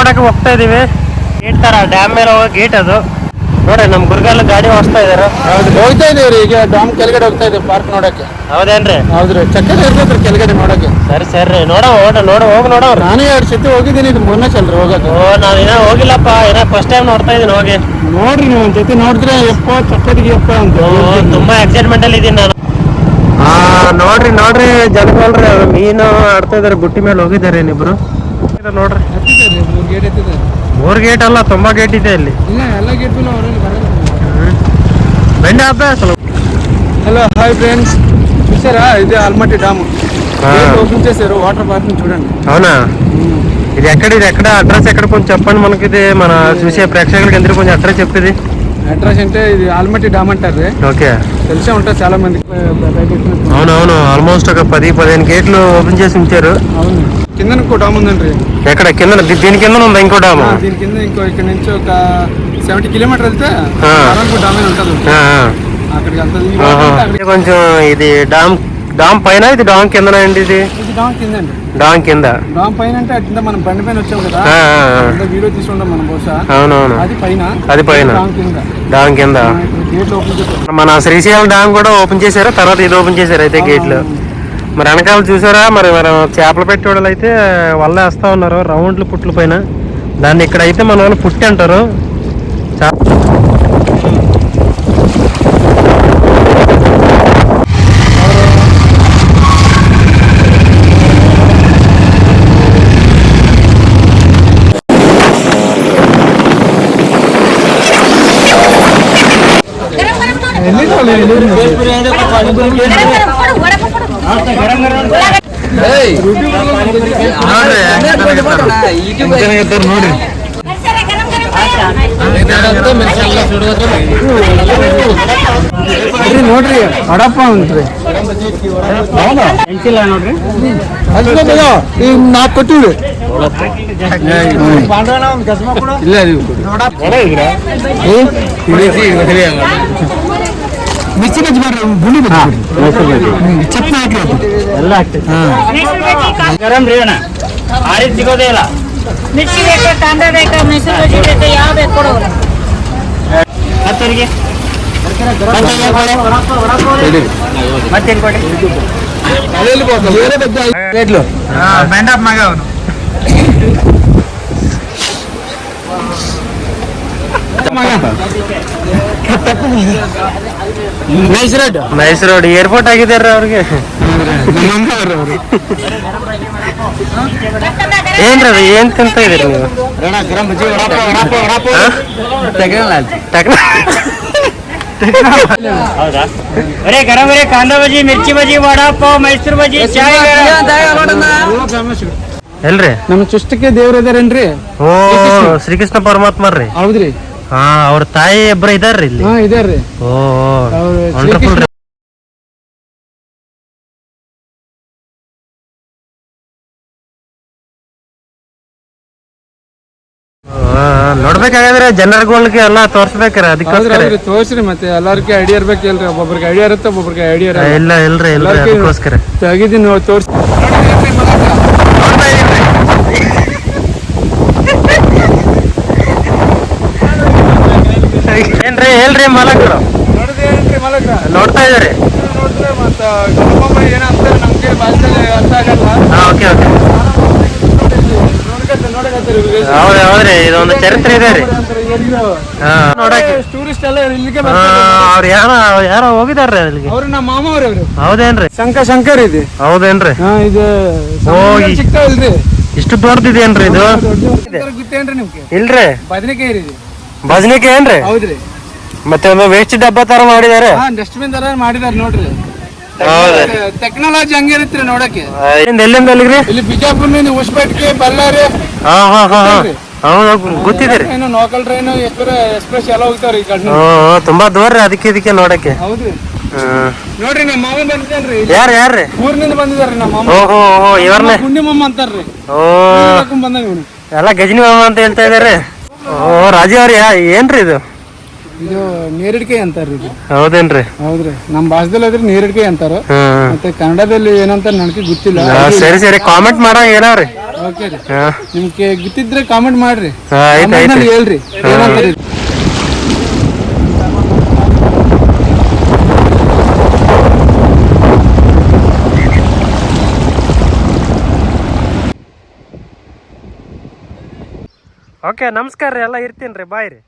ನೋಡಕ್ಕೆ ಹೋಗ್ತಾ ಇದೀವಿ. ಗೇಟ್ ತರ ಡ್ಯಾಮ್ ಮೇಲೆ ಹೋಗೋ ಗೇಟ್ ಅದು ನೋಡ್ರಿ. ನಮ್ ಗುರುಗಾಲ ಗಾಡಿ ಓಡಿಸ್ತಾ ಇದಾರೆ. ಹೋಗ್ತಾ ಇದೀವ್ರಿ ಈಗ ಡ್ಯಾಮ್ ಕೆಳಗಡೆ ಹೋಗ್ತಾ ಇದೀವಿ ಪಾರ್ಕ್ ನೋಡಕ್ಕೆ. ಹೌದೇನ್ರಿ? ಹೌದ್ರಿ, ಚಕ್ಕದ ಇರ್ತೈತ್ರಿ ಕೆಳಗಡೆ ನೋಡಕ್ಕೆ. ಸರಿ ಹೋಗಿ ನೋಡವ್ರ. ನಾನು 2 ಸತಿ ಹೋಗಿದ್ದೀನಿ, ಇದು 3ನೇ ಸಲ ಹೋಗೋದು. ನಾನು ಏನೋ ಹೋಗಿಲ್ಲಪ್ಪ, ಏನೋ ಫಸ್ಟ್ ಟೈಮ್ ನೋಡ್ತಾ ಇದೀನಿ. ಹೋಗಿ ನೋಡ್ರಿ, ನೀವು ಒಂದ್ ಜೊತೆ ನೋಡಿದ್ರೆ ಯಪ್ಪ ಚಕ್ಕದಿಗೆ ಯಪ್ಪ ಅಂತ ತುಂಬಾ ಎಕ್ಸೈಟ್ಮೆಂಟ್ ಅಲ್ಲಿ ಇದೀನಿ ನಾನು. ನೋಡ್ರಿ ಜನಗಳ್ರಿ ಮೀನು ಆಡ್ತಾ ಇದಾರೆ. ಬುಟ್ಟಿ ಮೇಲೆ ಹೋಗಿದ್ದಾರೆ ಇನ್ನಿಬ್ರು. ನೋಡ್ರಿ 3 ಗೇಟ್ ಅಲ್ಲ, ತುಂಬಾ ಗೇಟ್ ಇದೆ ಇಲ್ಲಿ. ಎಲ್ಲ ಗೇಟ್ ಬೆಂಡೆ ಹಬ್ಬ ಸ್ವಲ್ಪ. హలో హాయ్ ఫ్రెండ్స్, చూసారా ఇది ఆల్మట్టి డ్యామ్ ఓపెన్ చేశారు వాటర్ పార్కింగ్ చూడండి. అవునా? ఇది ఎక్కడ అడ్రస్ ఎక్కడ కొంచెం చెప్పండి మనకి. ఇది మన చూసే ప్రేక్షకులకి ఎందుకు కొంచెం అడ్రస్ చెప్తుంది. అడ్రస్ అంటే ఇది ఆల్మట్టి డ్యామ్ అంటారు. ఓకే, తెలిసే ఉంటుంది చాలా మంది. అవునవును, ఆల్మోస్ట్ ఒక 10-15 గేట్లు ఓపెన్ చేసి ఉంచారు. అవును, కింద ఇంకో డామ్ ఉందండి. ఎక్కడ కింద? దీని కింద ఉందా ఇంకో డామ్? దీని కింద ఇక్కడ నుంచి ఒక 70 కిలోమీటర్ వెళ్తే డామ్ ఉంటుంది. అక్కడికి వెళ్తుంది. కొంచెం ఇది డామ్ పైన, ఇది డామ్ కింద అండి. ఇది డామ్ కింద అండి. డామ్ కింద. డామ్ పైన అంటే అట్లా మనం బండి పైన వచ్చాం కదా, వీడియో తీసుకుంటాం మనం బహుశా. అవునవును, అది పైన. డామ్ కింద. మన శ్రీశైలం డామ్ కూడా ఓపెన్ చేశారు, తర్వాత ఇది ఓపెన్ చేశారు అయితే గేట్లు. మరి వెనకాల చూసారా? మరి చేపలు పెట్టేవాళ్ళు అయితే వల్ల వేస్తా ఉన్నారు రౌండ్లు పుట్ల పైన. దాన్ని ఇక్కడైతే మన వాళ్ళు పుట్టి అంటారు. ನೋಡ್ರಿ ವಡಪ್ಪ ಉಂಟ್ರಿ. ನೋಡ್ರಿ ಈಗ 4 ಕೊಟ್ಟಿವಿ. ಮಿರ್ಚಿ ಬಜ್ಜಿ ಮಾಡ್ರಿ, ಗುಂಡಿ ಬಜ್ಜಿ ಚಟ್ನಿ ಹಾಕಿ ಎಲ್ಲ ಆಗ್ತದೆ. ಗರಂ ರೀ ಅಣ್ಣ, ಆರಿದ್ ಸಿಗೋದೇ ಇಲ್ಲ. ಮಿರ್ಚಿ ಬೇಕಾ, ಕಾಂದ ಬೇಕಾ, ಮೈಸೂರು ಬಜ್ಜಿ ಬೇಕಾ, ಯಾವ ಬೇಕು ಕೊಡೋರು. ಮತ್ತವರಿಗೆ ಮತ್ತೇನು ಕೊಡಿ. ಮ್ಯಾಂಡಪ್ ಮಗ ಅವನು. ನೈಸ್ ರೋಡ್ ಏರ್ಪೋರ್ಟ್ ಆಗಿದಾರ ಅವ್ರಿಗೆ. ಏನ್ರಿ ಅದು ಏನ್ ತಿಂತ ಇದೀರಿ ನೀವು? ಹೌದಾ? ಅರೆ ಗರಂ ಬರೀ ಕಾಂದಾ ಬಜ್ಜಿ, ಮಿರ್ಚಿ ಬಜ್ಜಿ, ವಡಾ ಪಾವ್, ಮೈಸೂರು ಬಜ್ಜಿ, ಚಾಯ್. ಎಲ್ರಿ ನಮ್ಮ ಚುಷ್ಟಕ್ಕೆ ದೇವ್ರ ಇದಾರೇನ್ರಿ? ಓ, ಶ್ರೀಕೃಷ್ಣ ಪರಮಾತ್ಮ ರೀ. ಹೌದ್ರಿ. ಹಾ, ಅವ್ರ ತಾಯಿ ಇಬ್ಬರು ಇದಾರ್ರಿ ಇಲ್ಲಿ. ಇದಾರ್ರಿ. ಓ, ವಂಡರ್ಫುಲ್ ರೀ. ನೋಡ್ಬೇಕಾದ್ರೆ ಜನರುಗಳಿಗೆ ಎಲ್ಲ ತೋರ್ಸ್ಬೇಕ್ರಿ, ಅದಕ್ಕೋಸ್ಕರ ತೋರ್ಸ್ರಿ. ಮತ್ತೆ ಎಲ್ಲಾರ್ಗೆ ಐಡಿಯಾ ಇರ್ಬೇಕಿಲ್ರಿ, ಒಬ್ಬೊಬ್ರಿಗೆ ಐಡಿಯಾ ಇರುತ್ತೆ, ಒಬ್ಬೊಬ್ರಿಗೆ ಐಡಿಯಾ ಇಲ್ಲ. ಇಲ್ರಿ ಅದಕ್ಕೋಸ್ಕರ ತೆಗಿದೀನಿ ತೋರ್ಸಿ. ಏನ್ರಿ ಹೇಳ್ರಿ ಮಾಲಕರು? ನೋಡ್ತಾ ಇದಾರೆ. ಹೌದ್ರಿ, ಇದೊಂದು ಚರಿತ್ರೆ ಇದೆ ರೀ. ಟೂರಿಸ್ಟ್ ಎಲ್ಲ ಇಲ್ಲಿಗೆ ಅವ್ರು ಯಾರೋ ಹೋಗಿದಾರ್ರಿ ಅಲ್ಲಿಗೆ. ಅವ್ರು ನಮ್ಮ ಮಾಮ ಅವ್ರವ್ರು. ಹೌದೇನ್ರಿ? ಶಂಕರ್ ಇದೆ. ಹೌದೇನ್ರಿ? ಇದು ಚಿಕ್ಕ ಇಲ್ರಿ, ಇಷ್ಟು ದೊಡ್ಡದಿದೇನ್ರಿ ಇದು? ಗೊತ್ತೇನ್ರಿ ನಿಮ್ಗೆ? ಇಲ್ರಿ, ಬದನೆಕಾಯಿ ರೀ. ಬದನೆಕಾಯಿ ಏನ್ರಿ? ಹೌದ್ರಿ. ಮತ್ತೆ ಒಂದು ವೇಸ್ಟ್ ಡಬ್ಬ ತರ ಮಾಡಿದಾರೆ. ಡಸ್ಟ್ಬಿನ್ ತರ ಮಾಡಿದಾರೆ ನೋಡ್ರಿ. ಟೆಕ್ನಾಲಜಿ ಹಂಗಿರುತ್ತೆ ನೋಡಕ್ಕೆ. ಎಲ್ಲಿಂದ ಅಲ್ಲಿಗ್ರಿ? ಇಲ್ಲಿ ಬಿಜಾಪುರ, ಹೊಸಪೇಟೆ, ಬಳ್ಳಾರಿ. ಗೊತ್ತಿದೆ ರೀ. ಲೋಕಲ್ ಟ್ರೈನ್, ಎಕ್ಸ್ಪ್ರೆಸ್ ಎಲ್ಲ ಹೋಗ್ತಾವ್ರಿ ಈ ಕಡೆ. ತುಂಬಾ ದೂರ ರೀ, ಅದಕ್ಕೆ ನೋಡಕ್ಕೆ. ಹೌದ್ರಿ. ನೋಡ್ರಿ ನಮ್ಮ ಮಾಮ ಬಂದಿದ್ದಾನ್ರಿ. ಯಾರ್ರಿ? ಊರಿನಿಂದ ಬಂದಿದಾರ್ರಿ ನಮ್ಮ ಮಾಮ. ಓಹೋ, ಇವ್ರನ್ನೇ ಗುಂಡಿ ಮಾಮ ಅಂತಾರ್ರಿ. ಬಂದಾಗ ಎಲ್ಲ ಗಜನಿ ಮಾಮ ಅಂತ ಹೇಳ್ತಾ ಇದಾರೆ. ಓ, ರಾಜಿ ಅವ್ರಿ, ಏನ್ರಿ ಇದು? ಇದು ನೇರಿಡ್ಕಾಯಿ ಅಂತಾರ್ರಿ ಇದು. ಹೌದೇನ್ರಿ? ಹೌದ್ರಿ, ನಮ್ ಭಾಷೆದಲ್ಲಿ ಆದ್ರೆ ನೇರಿಡ್ಕಾಯಿ ಅಂತಾರ. ಮತ್ತೆ ಕನ್ನಡದಲ್ಲಿ ಏನಂತ ನನಗೆ ಗೊತ್ತಿಲ್ಲ. ಸರಿ ಕಾಮೆಂಟ್ ಮಾಡೋ ಏನವ್ರಿ? ಓಕೆ ರೀ ಹಾ ನಿಮ್ಗೆ ಗೊತ್ತಿದ್ರೆ ಕಾಮೆಂಟ್ ಮಾಡ್ರಿ ಆಯ್ತು Comment ಆಯ್ತು ನಲ್ಲಿ ಹೇಳ್ರಿ ಏನಂತೀರಿ ಓಕೆ ನಮಸ್ಕಾರ ರೀ ಎಲ್ಲ ಇರ್ತೀನಿ ರೀ ಬಾಯ್ ರೀ